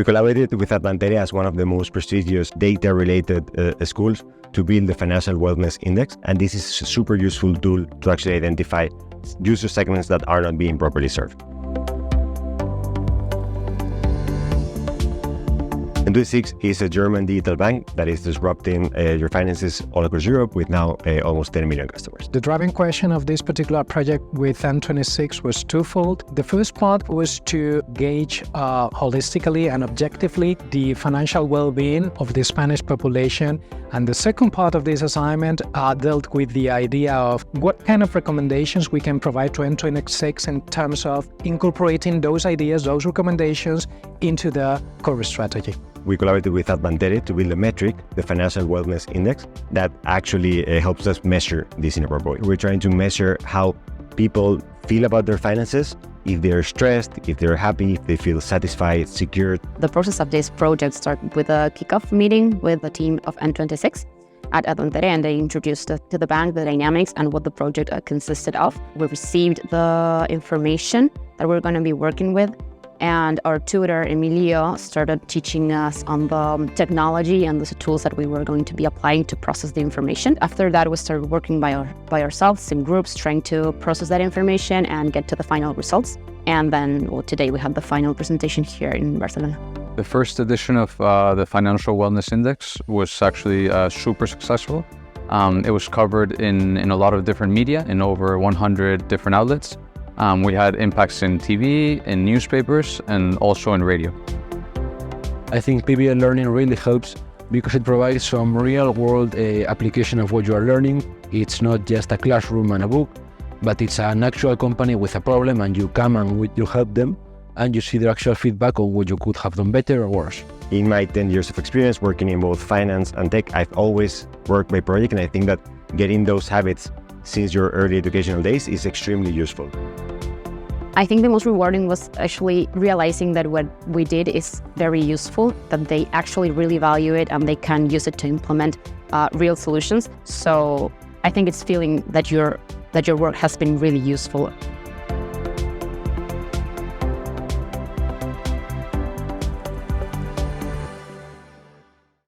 We collaborated with Advantere as one of the most prestigious data-related schools to build the Financial Wellness Index, and this is a super useful tool to actually identify user segments that are not being properly served. N26 is a German digital bank that is disrupting your finances all across Europe with now almost 10 million customers. The driving question of this particular project with N26 was twofold. The first part was to gauge holistically and objectively the financial well-being of the Spanish population. And the second part of this assignment dealt with the idea of what kind of recommendations we can provide to N26 in terms of incorporating those ideas, those recommendations into the core strategy. We collaborated with Advantere to build a metric, the Financial Wellness Index, that actually helps us measure this in a proper way. We're trying to measure how people feel about their finances, if they're stressed, if they're happy, if they feel satisfied, secure. The process of this project started with a kickoff meeting with the team of N26 at Advantere, and they introduced to the bank the dynamics and what the project consisted of. We received the information that we're going to be working with, and our tutor, Emilio, started teaching us on the technology and the tools that we were going to be applying to process the information. After that, we started working by ourselves in groups, trying to process that information and get to the final results. And then, today we have the final presentation here in Barcelona. The first edition of the Financial Wellness Index was actually super successful. It was covered in a lot of different media, in over 100 different outlets. We had impacts in TV, in newspapers, and also in radio. I think PBL learning really helps because it provides some real-world application of what you are learning. It's not just a classroom and a book, but it's an actual company with a problem, and you come and you help them, and you see their actual feedback on what you could have done better or worse. In my 10 years of experience working in both finance and tech, I've always worked by project, and I think that getting those habits since your early educational days is extremely useful. I think the most rewarding was actually realizing that what we did is very useful, that they actually really value it and they can use it to implement real solutions. So I think it's feeling that your work has been really useful.